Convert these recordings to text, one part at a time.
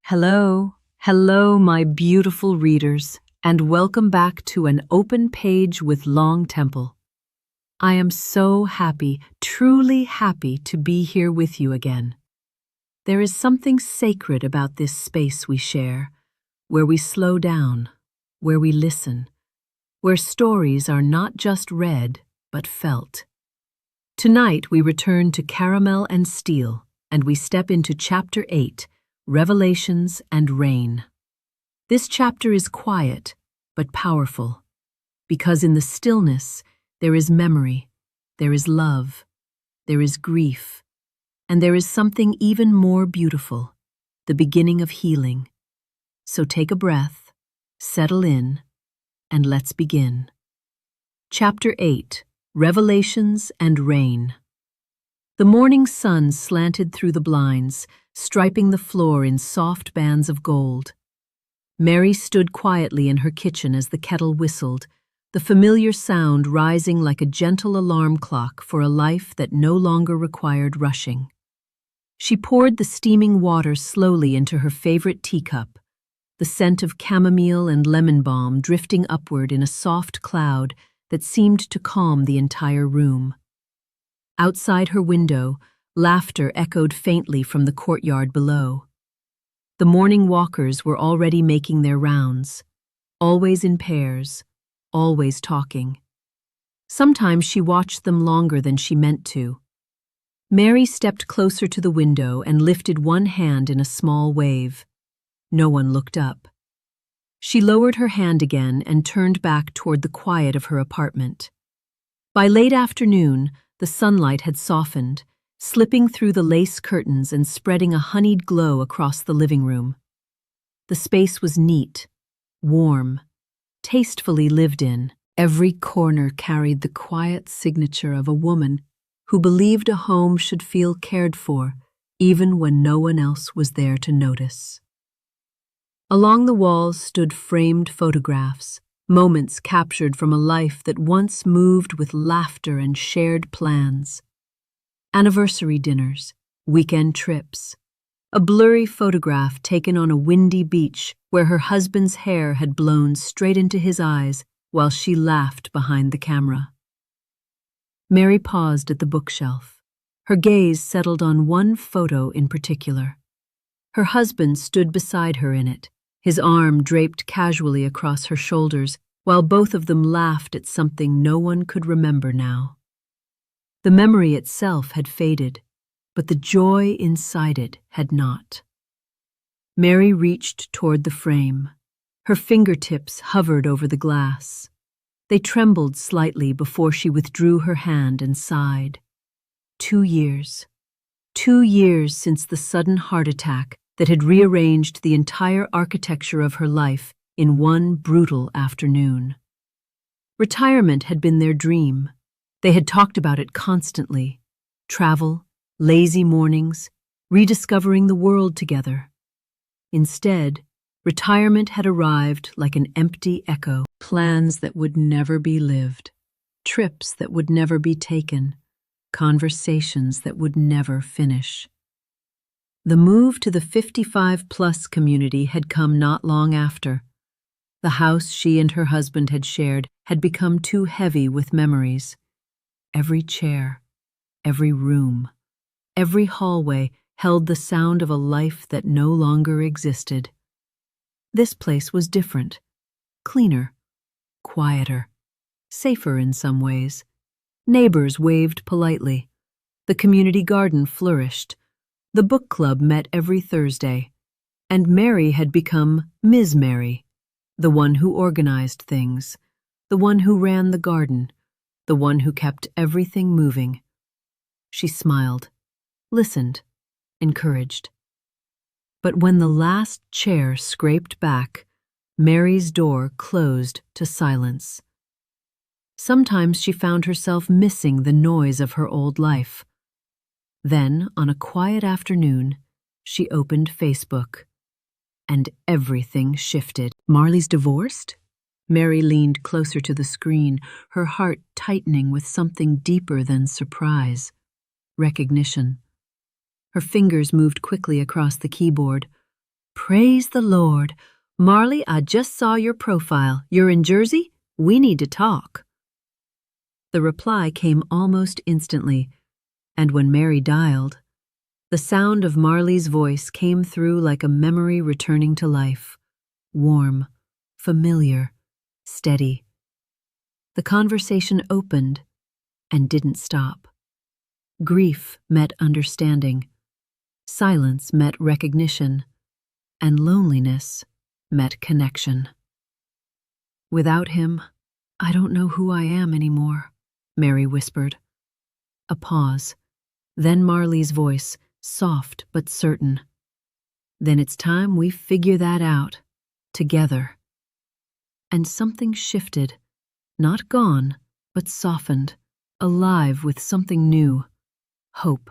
Hello, my beautiful readers, and welcome back to An Open Page with LongTemple. I am so happy, truly happy to be here with you again. There is something sacred about this space we share, where we slow down, where we listen, where stories are not just read, but felt. Tonight we return to Caramel and Steel, and we step into Chapter 8, Revelations and Rain. This chapter is quiet, but powerful, because in the stillness there is memory, there is love, there is grief, and there is something even more beautiful, the beginning of healing. So take a breath, settle in, and let's begin. Chapter 8, Revelations and Rain. The morning sun slanted through the blinds, striping the floor in soft bands of gold. Mary stood quietly in her kitchen as the kettle whistled, the familiar sound rising like a gentle alarm clock for a life that no longer required rushing. She poured the steaming water slowly into her favorite teacup, the scent of chamomile and lemon balm drifting upward in a soft cloud that seemed to calm the entire room. Outside her window, laughter echoed faintly from the courtyard below. The morning walkers were already making their rounds, always in pairs, always talking. Sometimes she watched them longer than she meant to. Mary stepped closer to the window and lifted one hand in a small wave. No one looked up. She lowered her hand again and turned back toward the quiet of her apartment. By late afternoon, the sunlight had softened, slipping through the lace curtains and spreading a honeyed glow across the living room. The space was neat, warm, tastefully lived in. Every corner carried the quiet signature of a woman who believed a home should feel cared for, even when no one else was there to notice. Along the walls stood framed photographs, moments captured from a life that once moved with laughter and shared plans. Anniversary dinners, weekend trips. A blurry photograph taken on a windy beach where her husband's hair had blown straight into his eyes while she laughed behind the camera. Mary paused at the bookshelf. Her gaze settled on one photo in particular. Her husband stood beside her in it, his arm draped casually across her shoulders, while both of them laughed at something no one could remember now. The memory itself had faded, but the joy inside it had not. Mary reached toward the frame. Her fingertips hovered over the glass. They trembled slightly before she withdrew her hand and sighed. 2 years. 2 years since the sudden heart attack that had rearranged the entire architecture of her life in one brutal afternoon. Retirement had been their dream. They had talked about it constantly. Travel, lazy mornings, rediscovering the world together. Instead, retirement had arrived like an empty echo. Plans that would never be lived. Trips that would never be taken. Conversations that would never finish. The move to the 55-plus community had come not long after. The house she and her husband had shared had become too heavy with memories. Every chair, every room, every hallway held the sound of a life that no longer existed. This place was different, cleaner, quieter, safer in some ways. Neighbors waved politely. The community garden flourished. The book club met every Thursday. And Mary had become Ms. Mary, the one who organized things, the one who ran the garden, the one who kept everything moving. She smiled, listened, encouraged. But when the last chair scraped back, Mary's door closed to silence. Sometimes she found herself missing the noise of her old life. Then, on a quiet afternoon, she opened Facebook. And everything shifted. Marlie's divorced? Mary leaned closer to the screen, her heart tightening with something deeper than surprise. Recognition. Her fingers moved quickly across the keyboard. Praise the Lord. Marlie, I just saw your profile. You're in Jersey? We need to talk. The reply came almost instantly, and when Mary dialed, the sound of Marlie's voice came through like a memory returning to life. Warm, familiar, steady. The conversation opened and didn't stop. Grief met understanding, silence met recognition, and loneliness met connection. Without him, I don't know who I am anymore, Mary whispered. A pause, then Marlie's voice, soft but certain. Then it's time we figure that out, together. And something shifted, not gone, but softened, alive with something new, hope.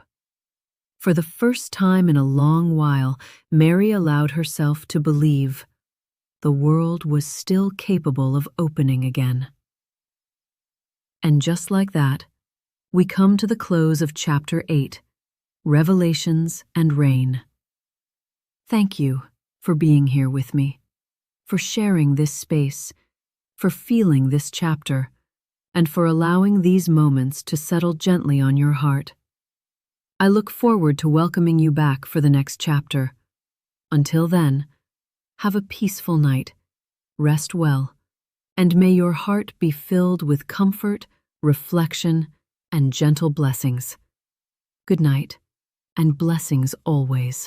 For the first time in a long while, Mary allowed herself to believe the world was still capable of opening again. And just like that, we come to the close of Chapter 8, Revelations and Rain. Thank you for being here with me, for sharing this space, for feeling this chapter, and for allowing these moments to settle gently on your heart. I look forward to welcoming you back for the next chapter. Until then, have a peaceful night, rest well, and may your heart be filled with comfort, reflection, and gentle blessings. Good night, and blessings always.